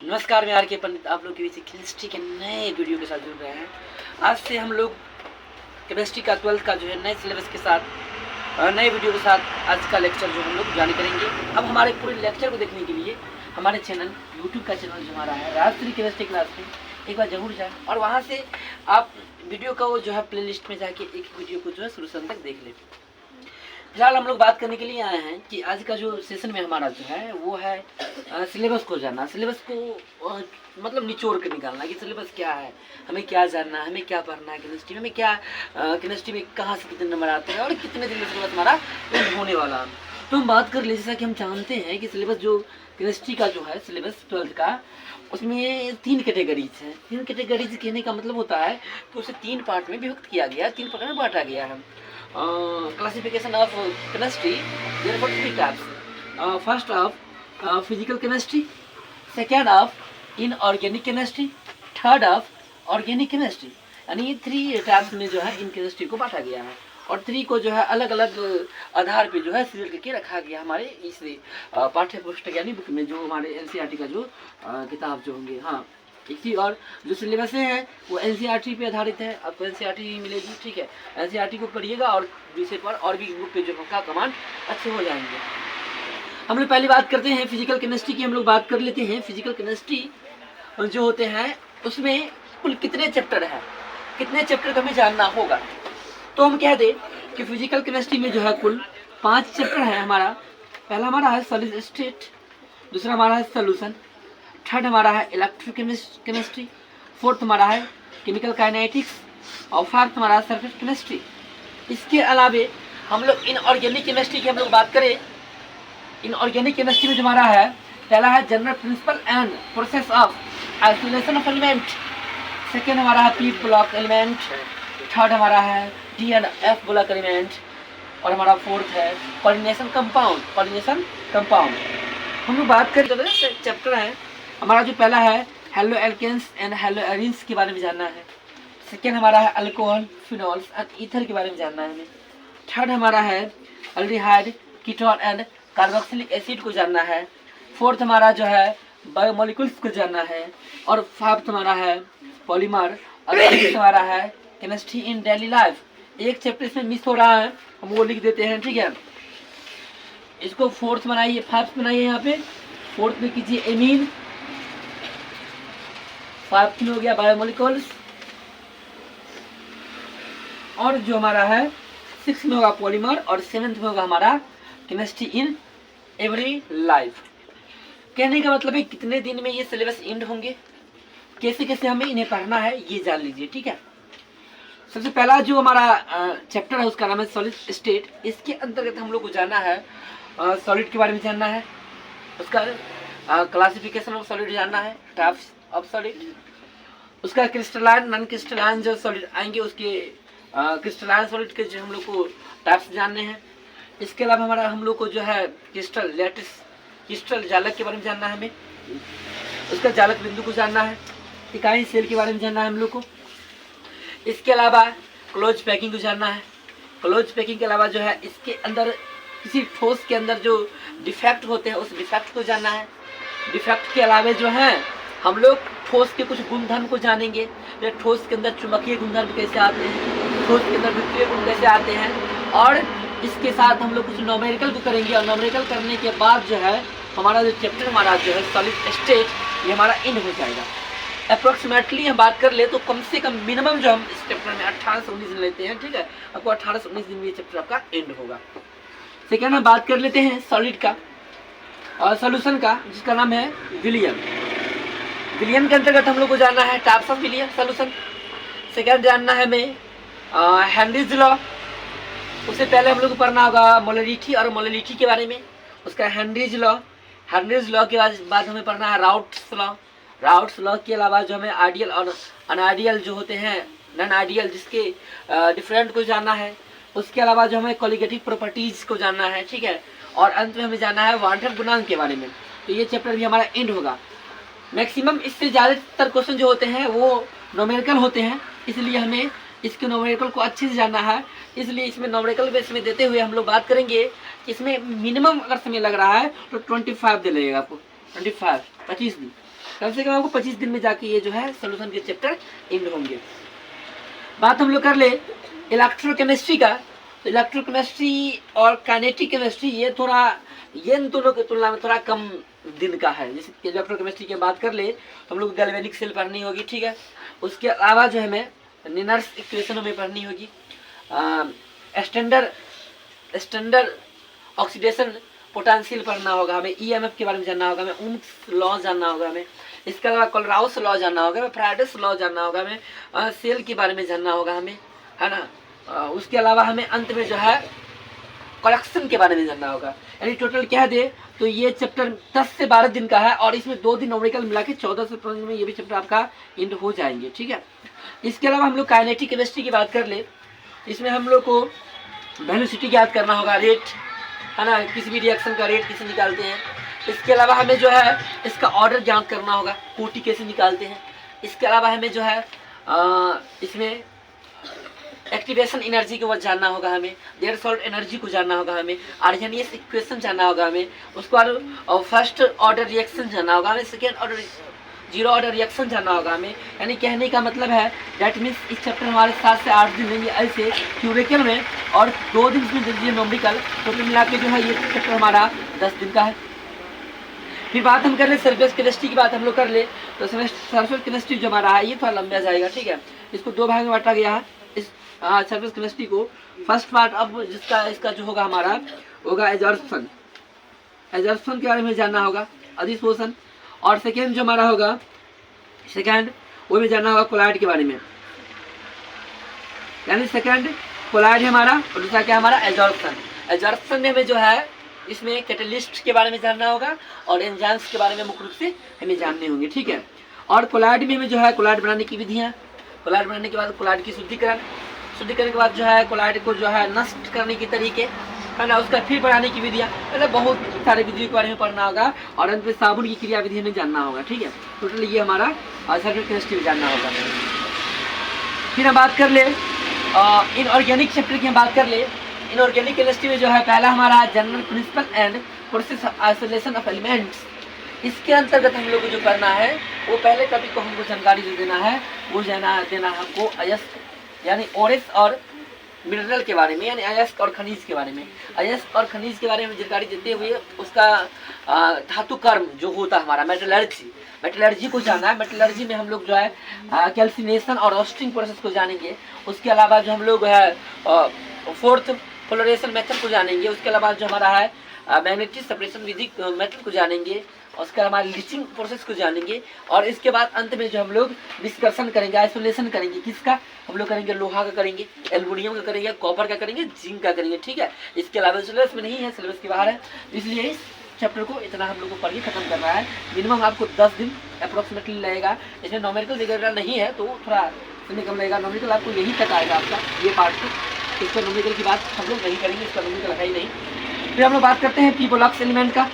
नमस्कार, मैं आर के पंडित आप लोग के बीच केमिस्ट्री के नए वीडियो के साथ जुड़ रहे हैं। आज से हम लोग केमिस्ट्री का 12th का जो है नए सिलेबस के साथ नए वीडियो के साथ आज का लेक्चर जो हम लोग जारी करेंगे। अब हमारे पूरे लेक्चर को देखने के लिए हमारे चैनल यूट्यूब का चैनल जो हमारा है राजश्री केमिस्ट्री क्लास में एक बार जरूर जाएँ और वहाँ से आप वीडियो का वो जो है प्ले लिस्ट में जाके एक वीडियो को जो है शुरू से अंत तक देख लें। फिलहाल हम लोग बात करने के लिए आए हैं कि आज का जो सेशन में हमारा जो है वो है सिलेबस को जानना, सिलेबस को मतलब निचोड़ कर निकालना कि सिलेबस क्या है, हमें क्या जानना है, हमें क्या पढ़ना है केमिस्ट्री में, हमें क्या केमिस्ट्री में कहाँ से कितने नंबर आते हैं और कितने दिन में सिलेबस हमारा एंड होने वाला है। तो हम बात कर ले, जैसा कि हम जानते हैं कि सिलेबस जो केमिस्ट्री का जो है सिलेबस 12th का, उसमें 3 कैटेगरीज हैं। 3 कैटेगरीज कहने का मतलब होता है कि उसे 3 पार्ट में विभक्त किया गया है, 3 पार्ट में बांटा गया है। Classification of chemistry, there are 3 types. First of physical chemistry, second of inorganic chemistry, third of organic chemistry. यानी ये 3 टाइप्स में जो है इन केमिस्ट्री को बांटा गया है और 3 को जो है अलग अलग आधार पे जो है सीरियल करके रखा गया हमारे इस पाठ्य पुस्तक यानी बुक में, जो हमारे एनसीईआरटी का जो किताब जो होंगे। हाँ, इसी और जो सिलेबस है वो एनसीईआरटी पे आधारित है। आपको एनसीईआरटी मिलेगी, ठीक है। एनसीईआरटी को पढ़िएगा और विषय पर और भी बुक पे जो का कमांड अच्छे हो जाएंगे। हम लोग पहली बात करते हैं फिजिकल केमिस्ट्री की। हम लोग बात कर लेते हैं फिजिकल केमिस्ट्री जो होते हैं उसमें कुल कितने चैप्टर हैं, कितने चैप्टर का हमें जानना होगा। तो हम कह दें कि फिजिकल केमिस्ट्री में जो है कुल 5 चैप्टर है हमारा। पहला हमारा है सॉलिड स्टेट, दूसरा हमारा है सोल्यूशन, थर्ड हमारा है इलेक्ट्रोकेमिस्ट्री, फोर्थ हमारा है केमिकल काइनेटिक्स और फिफ्थ हमारा है सरफेस केमिस्ट्री। इसके अलावे हम लोग इनऑर्गेनिक केमिस्ट्री की हम लोग बात करें। इनऑर्गेनिक केमिस्ट्री में जो हमारा है पहला है general principle and process of isolation of element, second हमारा है पी ब्लॉक एलिमेंट, थर्ड हमारा है D and F block element और हमारा फोर्थ है कोऑर्डिनेशन कंपाउंड। कोऑर्डिनेशन कंपाउंड हम लोग बात करें तो चैप्टर है हमारा जो पहला है haloalkanes and haloarenes के बारे में जानना है। सेकेंड हमारा है अल्कोहल, फिनॉल्स एंड ईथर के बारे में जानना है हमें। थर्ड हमारा है aldehyde, ketone and carboxylic acid को जानना है। फोर्थ हमारा जो है बायोमोलिक्यूल्स को जानना है और फिफ्थ हमारा है पॉलीमर और सिक्स्थ हमारा है केमिस्ट्री इन डेली लाइफ। एक चैप्टर इसमें मिस हो रहा है, हम वो लिख देते हैं, ठीक है। इसको फोर्थ बनाइए, फिफ्थ बनाइए, यहाँ पे फोर्थ में कीजिए एमीन, फिफ्थ में हो गया बायोमोलिक्यूल्स और जो हमारा है 6th में होगा पॉलीमर और 7th में होगा हमारा केमिस्ट्री इन एवरी लाइफ। कहने का मतलब है कितने दिन में ये सिलेबस एंड होंगे, कैसे कैसे हमें इन्हें पढ़ना है ये जान लीजिए, ठीक है। सबसे पहला जो हमारा चैप्टर है उसका नाम है सॉलिड स्टेट। इसके अंतर्गत हम लोग को जानना है सॉलिड के बारे में जानना है, उसका क्लासिफिकेशन ऑफ सॉलिड जानना है, टाइप्स ऑफ सॉलिड, उसका क्रिस्टलाइन नॉन क्रिस्टलाइन जो सॉलिड आएंगे उसके क्रिस्टलाइन सॉलिड के जो हम लोग को टाइप्स जानने हैं। इसके अलावा हमारा हम लोग को जो है क्रिस्टल लैटिस क्रिस्टल जालक के बारे में जानना है हमें, उसका जालक बिंदु को जानना है, इकाई सेल के बारे में जानना है हम लोग को। इसके अलावा क्लोज पैकिंग को जानना है। क्लोज पैकिंग के अलावा जो है इसके अंदर किसी ठोस के अंदर जो डिफेक्ट होते हैं उस डिफेक्ट को जानना है। डिफेक्ट के अलावा जो है हम लोग ठोस के कुछ गुणधर्म को जानेंगे, जैसे ठोस के अंदर चुंबकीय गुणधर्म कैसे आते हैं, ठोस के अंदर विद्युतीय गुण कैसे आते हैं और इसके साथ हम लोग कुछ न्यूमेरिकल को करेंगे और न्यूमेरिकल करने के बाद जो है हमारा जो चैप्टर हमारा जो है सॉलिड स्टेट ये हमारा एंड हो जाएगा। अप्रोक्सीमेटली हम बात कर ले तो कम से कम मिनिमम जो हम इस चैप्टर में 18 से 19 दिन लेते हैं, ठीक है। आपको 18 से 19 दिन में ये चैप्टर आपका एंड होगा। सेकेंड हम बात कर लेते हैं सॉलिड का और सोल्यूशन का, जिसका नाम है विलियम। विलियम के अंतर्गत हम लोग को जानना है types of William solution. Second जानना है हमें हेनरीज लॉ। उससे पहले हम लोग को पढ़ना होगा मोलरिटी और मोलरिटी के बारे में, उसका हेनरीज लॉ। हेनरीज लॉ के बाद हमें पढ़ना है राउट्स लॉ। राउट्स लॉ के अलावा जो हमें आइडियल और अनआइडियल जो होते हैं नॉन आइडियल जिसके डिफरेंट को जानना है। उसके अलावा जो हमें कॉलिगेटिव प्रॉपर्टीज को जानना है, ठीक है। और अंत में हमें जानना है वांटेड गुणांक के बारे में। तो ये चैप्टर भी हमारा एंड होगा। मैक्सिमम इससे ज़्यादातर क्वेश्चन जो होते हैं वो न्यूमेरिकल होते हैं, इसलिए हमें इसके न्यूमेरिकल को अच्छे से जानना है। इसलिए इसमें न्यूमेरिकल बेस में देते हुए हम लोग बात करेंगे कि इसमें मिनिमम अगर समय लग रहा है तो 25 दे लगेगा आपको, 25 दिन। कम से कम आपको 25 दिन में जाके ये जो है सोल्यूशन के चैप्टर एंड होंगे। बात हम लोग कर ले इलेक्ट्रोकेमिस्ट्री का, तो इलेक्ट्रोकेमिस्ट्री और काइनेटिक केमिस्ट्री ये थोड़ा ये इन दोनों की तुलना में थोड़ा कम दिन का है। जैसे इलेक्ट्रोकेमिस्ट्री की बात कर ले तो हम लोग गैल्वेनिक सेल पढ़नी होगी, ठीक है। उसके अलावा जो हमें निनर्स इक्वेशन हमें पढ़नी होगी, स्टैंडर्ड ऑक्सीडेशन पोटेंशियल पढ़ना होगा हमें, ईएमएफ के बारे में जानना होगा हमें, ओम्स लॉ जानना होगा हमें, इसके अलावा कोलराउस लॉ जानना होगा हमें, फ्राइडेस लॉ जानना होगा हमें, सेल के बारे में जानना होगा हमें, है ना। उसके अलावा हमें अंत में जो है करेक्शन के बारे में जानना होगा। यानी टोटल क्या दे तो ये चैप्टर 10 से 12 दिन का है और इसमें 2 दिन न्यूमेरिकल मिला के 14 से 15 दिन में ये भी चैप्टर आपका एंड हो जाएंगे, ठीक है। इसके अलावा हम लोग काइनेटिक केमिस्ट्री की बात कर ले, इसमें हम लोग को वेलोसिटी याद करना होगा, रेट, है ना, किसी भी रिएक्शन का रेट कैसे निकालते हैं। इसके अलावा हमें जो है इसका ऑर्डर ज्ञात करना होगा, कोटि कैसे निकालते हैं। इसके अलावा हमें जो है इसमें एक्टिवेशन एनर्जी के बाद जानना होगा हमें, देयर सॉल्ट एनर्जी को जानना होगा हमें, आर्हेनियस इक्वेशन जानना होगा हमें, उसके बाद फर्स्ट ऑर्डर रिएक्शन जानना होगा हमें, second order zero order reaction जानना होगा हमें। यानी कहने का मतलब है डैट मीन्स इस चैप्टर हमारे 7 से 8 दिन लेंगे ऐसे थ्योरेटिकल में और 2 दिन में दीजिए न्यूमेरिकल, तो मिला के जो है ये चैप्टर हमारा 10 दिन का है। फिर बात हम कर ले सरफेस केमिस्ट्री की बात हम लोग कर ले, तो सरफेस केमिस्ट्री जो हमारा है ये थोड़ा लंबा जाएगा, ठीक है। इसको 2 भाग में बांटा गया है इस सरफेस केमिस्ट्री को। फर्स्ट पार्ट अब जिसका इसका जो होगा हमारा होगा एजॉर्प्शन के बारे में जानना होगा, अधिशोषण, और सेकेंड जो हमारा होगा सेकेंड वो भी जानना होगा कोलाइड के बारे में, यानी सेकेंड कोलाइड है हमारा और दूसरा क्या हमारा एजॉर्प्शन में हमें जो है इसमें कैटलिस्ट के बारे में जानना होगा और एंजाइम्स के बारे में मुख्य रूप से हमें जानने होंगे, ठीक है। और कोलाइड में हमें जो है कोलाइड बनाने की विधियाँ, कोलाइड बनाने के बाद कोलाइड की शुद्धिकरण के बाद जो है कोलाइड को जो है नष्ट करने के तरीके, है ना, उसका फिर बनाने की विधियाँ, मतलब बहुत सारे विधियों के बारे में पढ़ना होगा और अंत में साबुन की क्रिया विधि में जानना होगा, ठीक है। टोटल ये हमारा सरफेस केमिस्ट्री में जानना होगा। फिर हम बात कर ले इनऑर्गेनिक चैप्टर की हम बात कर ले। इनऑर्गेनिक केमिस्ट्री में जो है पहला हमारा general principle and process of isolation of elements. इसके अंतर्गत हम लोग को जो करना है वो पहले टॉपिक को हमको जानकारी जो देना है वो देना हमको अयस्क यानी ओरेस और मिनरल के बारे में, यानी अयस्क और खनिज के बारे में। अयस्क और खनिज के बारे में जानकारी देते हुए उसका धातु कर्म जो होता है हमारा मेटलर्जी को जानना है। मेटलर्जी में हम लोग जो है कैल्सिनेशन और रोस्टिंग प्रोसेस को जानेंगे। उसके अलावा जो हम लोग है फोर्थ फ्लोरेशन मेथड को जानेंगे। उसके अलावा जो हमारा है मैग्नेटिक सेपरेशन विधि मेथड को जानेंगे। उसके अलावा लीचिंग प्रोसेस को जानेंगे और इसके बाद अंत में जो हम लोग डिस्कशन करेंगे, आइसोलेशन करेंगे। किसका? हम लोग करेंगे लोहा का करेंगे, एल्युमिनियम का करेंगे, कॉपर का करेंगे, जिंक का करेंगे, ठीक है। इसके अलावा सिलेबस में नहीं है, सिलेबस के बाहर है, इसलिए इस चैप्टर को इतना हम लोग को पढ़ के खत्म करना है। मिनिमम आपको 10 दिन अप्रोक्सीमेटली लगेगा। इसमें नॉमेरिकल वगैरह नहीं है तो थोड़ा समय कम लगेगा। नॉमेरिकल आपको यहीं तक आएगा आपका ये पार्ट को। इस पर नॉमेरिकल की बात हम लोग नहीं करेंगे, इसका नॉमेरिकल है ही नहीं। फिर हम लोग बात करते हैं पी ब्लॉक एलिमेंट का।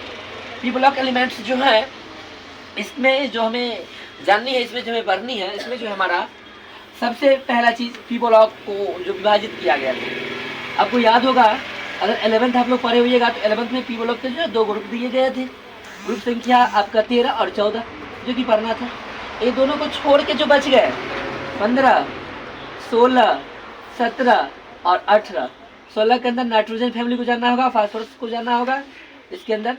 पी ब्लॉक एलिमेंट्स जो है इसमें जो हमें जाननी है, इसमें जो हमें पढ़नी है, इसमें जो हमारा सबसे पहला चीज़ पी ब्लॉक को जो विभाजित किया गया था। आपको याद होगा अगर 11th आप लोग पढ़े हुईएगा तो 11th में पी ब्लॉक के जो 2 ग्रुप दिए गए थे। ग्रुप संख्या आपका 13 और 14 जो कि पढ़ना था। ये दोनों को छोड़ के जो बच गए 15, 16, 17 और 18। 16 के अंदर नाइट्रोजन फैमिली को जानना होगा, फास्फोरस को जानना होगा। इसके अंदर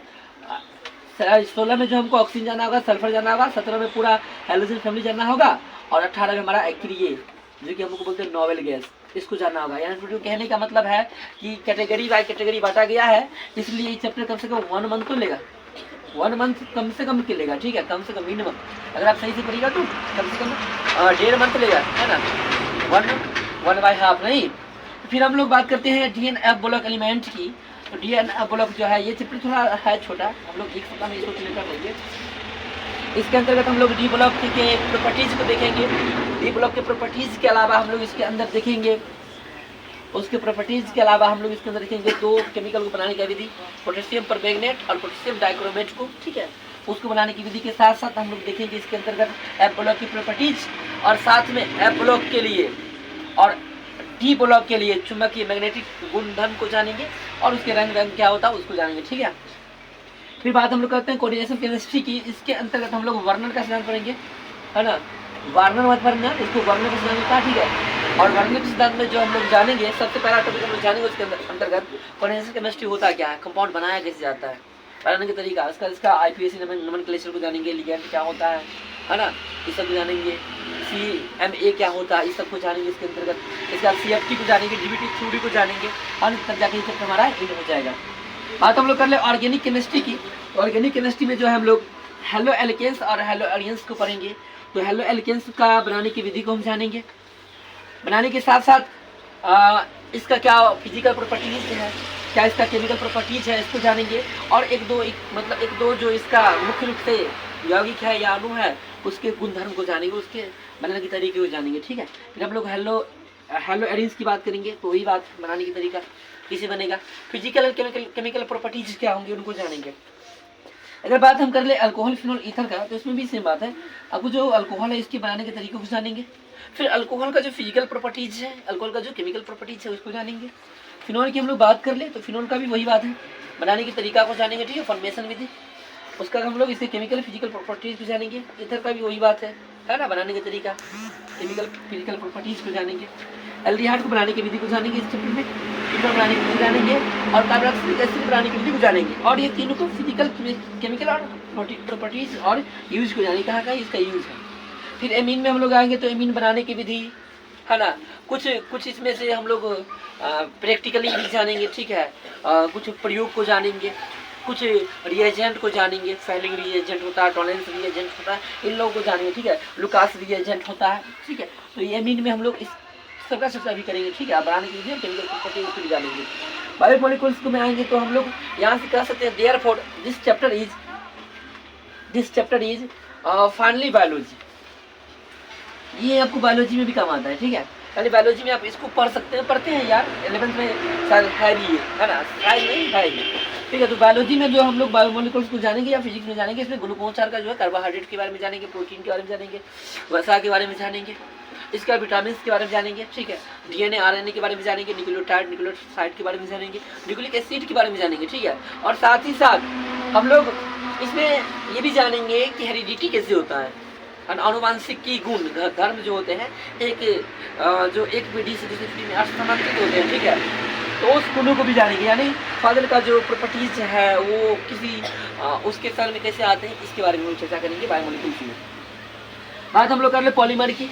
16 में जो हमको ऑक्सीजन जानना होगा, सल्फर जानना होगा। 17 में पूरा हाइड्रोजन फैमिली जानना होगा और 18 में हमारा एक्रिए जो कि हमको बोलते हैं नोबेल गैस, इसको जानना होगा। यानी वीडियो कहने का मतलब है कि कैटेगरी बाय कैटेगरी बांटा गया है, इसलिए ये चैप्टर कम से कम 1 मंथ तो लेगा। 1 मंथ कम से कम के लेगा, ठीक है, कम से कम मिनिमम। अगर आप सही से पढ़िएगा तो कम से कम 1.5 मंथ लेगा, है ना, 1.5 नहीं। फिर हम लोग बात करते हैं DNF ब्लॉक एलिमेंट की। तो DNF ब्लॉक जो है ये चैप्टर थोड़ा है छोटा, हम लोग एक सप्ताह में इसको क्लियर कर लेंगे। इसके अंतर्गत हम लोग डी ब्लॉक के प्रॉपर्टीज़ को देखेंगे। डी ब्लॉक के प्रॉपर्टीज़ के अलावा हम लोग इसके अंदर देखेंगे, उसके प्रॉपर्टीज़ के अलावा हम लोग इसके अंदर देखेंगे 2 केमिकल को बनाने की विधि, पोटेशियम परमैंगनेट और पोटेशियम डाइक्रोमेट को, ठीक है। उसको बनाने की विधि के साथ साथ हम लोग देखेंगे इसके अंतर्गत एफ ब्लॉक की प्रॉपर्टीज़ और साथ में एफ ब्लॉक के लिए और डी ब्लॉक के लिए चुंबकीय मैग्नेटिक गुणधर्म को जानेंगे और उसके रंग क्या होता है उसको जानेंगे, ठीक है। फिर बात हम लोग करते हैं कोऑर्डिनेशन केमिस्ट्री की। इसके अंतर्गत हम लोग वर्णन का सिद्धांत पढ़ेंगे, है ना। वर्णन मत पढ़ना, इसको वर्णन का सिद्धांत होता है, ठीक है। और वर्णन के सिद्धांत में जो हम लोग जानेंगे, सबसे पहला टॉपिक हम लोग जानेंगे उसके अंतर्गत कोऑर्डिनेशन केमिस्ट्री होता क्या है, कंपाउंड बनाया कैसे जाता है, बनाने का तरीका, इसका IUPAC नोमेनक्लेचर को जानेंगे, लिगेंड क्या होता है ना, इस सब जानेंगे। CMA क्या होता है, इस सब को जानेंगे इसके अंतर्गत। इसके बाद CFT को जानेंगे, DBT थ्योरी को जानेंगे, और तब जाके ये हमारा एंड हो जाएगा। बात हम लोग कर ले ऑर्गेनिक केमिस्ट्री की। ऑर्गेनिक केमिस्ट्री में जो है हम लोग हेलो एल्केन्स और हेलो एलियंस को पढ़ेंगे। तो हेलो एल्केन्स का बनाने की विधि को हम जानेंगे, बनाने के साथ साथ इसका क्या फिजिकल प्रॉपर्टीज है, क्या इसका केमिकल प्रॉपर्टीज है, इसको जानेंगे। और एक दो जो इसका मुख्य रूप से यौगिक है या अणु है, उसके गुणधर्म को जानेंगे, उसके बनाने के तरीके को जानेंगे, ठीक है। फिर हम लोग हेलो एलियंस की बात करेंगे, तो वही बात बनाने की तरीका किसे बनेगा। फिजिकल और केमिकल प्रॉपर्टीज क्या होंगे उनको जानेंगे। अगर बात हम कर ले अल्कोहल, फिनोल, ईथर का, तो इसमें भी सेम बात है। अब जो अल्कोहल है इसके बनाने के तरीकों को जानेंगे। फिर अल्कोहल का जो फिजिकल प्रॉपर्टीज है, अल्कोहल का जो केमिकल प्रॉपर्टीज है उसको जानेंगे। फिनोल की हम लोग बात कर ले तो फिनोल का भी वही बात है, बनाने के तरीका को जानेंगे, ठीक है, फॉर्मेशन विधि, उसका हम लोग इसके केमिकल फिजिकल प्रॉपर्टीज को जानेंगे। ईथर का भी वही बात है ना, बनाने के तरीका, केमिकल फिजिकल प्रॉपर्टीज को जानेंगे। एल्डिहाइड को बनाने की विधि को जानेंगे इस चैप्टर में, कीटोन बनाने की विधि जानेंगे, और कार्बोक्सिलिक एसिड बनाने की विधि को जानेंगे। और ये तीनों को फिजिकल, केमिकल और प्रॉपर्टीज और यूज को जानेंगे, कहाँ का इसका यूज है। फिर एमीन में हम लोग आएंगे तो एमीन बनाने की विधि, है ना, कुछ इसमें से हम लोग प्रैक्टिकली भी जानेंगे, ठीक है, कुछ प्रयोग को जानेंगे, कुछ रिएजेंट को जानेंगे, फैलिंग रिएजेंट होता है, टॉलरेंस रिएजेंट होता है, इन लोगों को जानेंगे, ठीक है, लुकास रिएजेंट होता है, ठीक है। तो ये एमीन में हम लोग इस सबका चर्चा भी करेंगे, ठीक है। बनाने के लिए केमिकल प्रॉपर्टी उसको भी जानेंगे। बायोमोलिक्यूल्स को में आएंगे तो हम लोग यहाँ से कह सकते हैं therefore this chapter is finally biology. ये आपको बायोलॉजी में भी काम आता है, ठीक है। यानी बायोलॉजी में आप इसको पढ़ सकते हैं, पढ़ते हैं यार 11th में शायद है भी ये, है ना, शायद नहीं है ये, ठीक है। तो बायोलॉजी में जो हम लोग बायोमोलिक्यूल्स को जानेंगे या फिजिक्स में जानेंगे, इसमें ग्लूकोज का जो है कार्बोहाइड्रेट के बारे में जानेंगे, प्रोटीन के बारे में जानेंगे, वसा के बारे में जानेंगे, इसका विटामिन के बारे में जानेंगे, ठीक है। DNA RNA के बारे में जानेंगे, न्यूक्लियोटाइड के बारे में जानेंगे, न्यूक्लिक एसिड के बारे में जानेंगे, ठीक है। और साथ ही साथ हम लोग इसमें ये भी जानेंगे कि हेरिडिटी कैसे होता है, अनुवांशिक की गुण धर्म जो होते हैं जो एक पीढ़ी से दूसरी पीढ़ी में स्थानांतरित होते हैं, ठीक है। तो उस गुणों को भी जानेंगे, यानी फादर का जो प्रॉपर्टीज है वो किसी उसके साल में कैसे आते हैं, इसके बारे में चर्चा करेंगे बायोमोलिक्यूल्स में। बात हम लोग कर ले पॉलीमर की।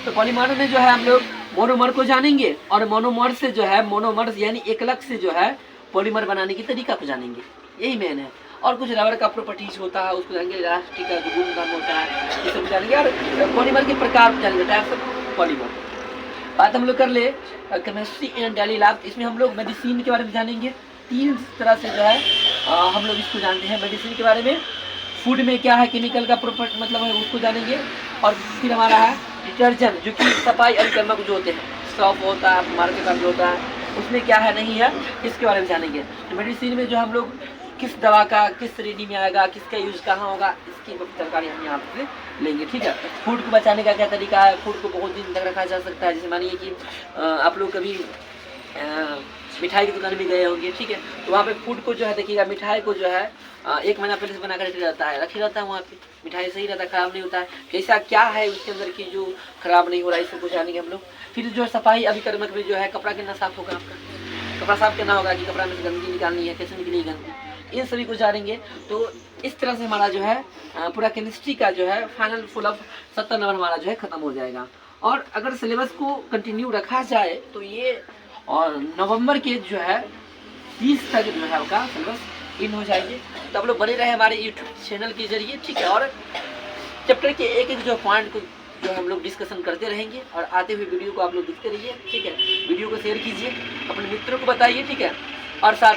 तो पॉलीमर में जो है हम लोग मोनोमर को जानेंगे, और मोनोमर से जो है मोनोमर्स यानी एकलक से जो है पॉलीमर बनाने की तरीका को जानेंगे, यही मेन है। और कुछ रबर का प्रॉपर्टीज होता है उसको जानेंगे, इलास्टिक का जो गुणधर्म होता है ये सब जानेंगे, और पॉलीमर के प्रकार जानेंगे, टाइप्स ऑफ पॉलीमर। बात हम लोग कर ले केमिस्ट्री एंड डेली लाइफ। इसमें हम लोग मेडिसिन के बारे में जानेंगे, 3 तरह से जो है हम लोग इसको जानते हैं मेडिसिन के बारे में। फूड में क्या है केमिकल का प्रॉपर्टी मतलब है उसको जानेंगे। और फिर हमारा है डिटर्जेंट, जो कि सफाई अभिकर्मक जो होते हैं, सॉप होता है, मार्केट का जो होता है, उसमें क्या है नहीं है, इसके बारे में जानेंगे। तो मेडिसिन में जो हम लोग किस दवा का किस श्रेणी में आएगा, किसका यूज़ कहाँ होगा, इसकी जानकारी हम यहाँ पे लेंगे, ठीक है। फूड को बचाने का क्या तरीका है, फूड को बहुत दिन तक रखा जा सकता है। जैसे मानिए कि आप लोग कभी मिठाई की दुकान में गए होंगे, ठीक है, तो वहाँ पे फूड को जो है देखिएगा, मिठाई को जो है 1 महीना पहले से बना कर रखे रहता है वहाँ पे, मिठाई सही रहता है, खराब नहीं होता है। कैसा क्या है उसके अंदर की जो खराब नहीं हो रहा है, इसको जानेंगे हम लोग। फिर जो सफाई अभिकर्मक में जो है कपड़ा कितना साफ होगा, आपका कपड़ा साफ करना होगा कि कपड़ा में से गंदगी निकालनी है, कैसे निकलेगी गंदगी, इन सभी को जानेंगे। तो इस तरह से हमारा जो है पूरा केमिस्ट्री का जो है फाइनल फुल ऑफ 70 नंबर हमारा जो है ख़त्म हो जाएगा। और अगर सिलेबस को कंटिन्यू रखा जाए तो ये और नवंबर के जो है 30 तक जो है उसका सिलेबस इन हो जाएंगे। तो आप लोग बने रहे हमारे यूट्यूब चैनल के जरिए, ठीक है। और चैप्टर के एक जो पॉइंट को जो हम लोग डिस्कशन करते रहेंगे, और आते हुए वीडियो को आप लोग देखते रहिए, ठीक है। वीडियो को शेयर कीजिए, अपने मित्रों को बताइए, ठीक है। और साथ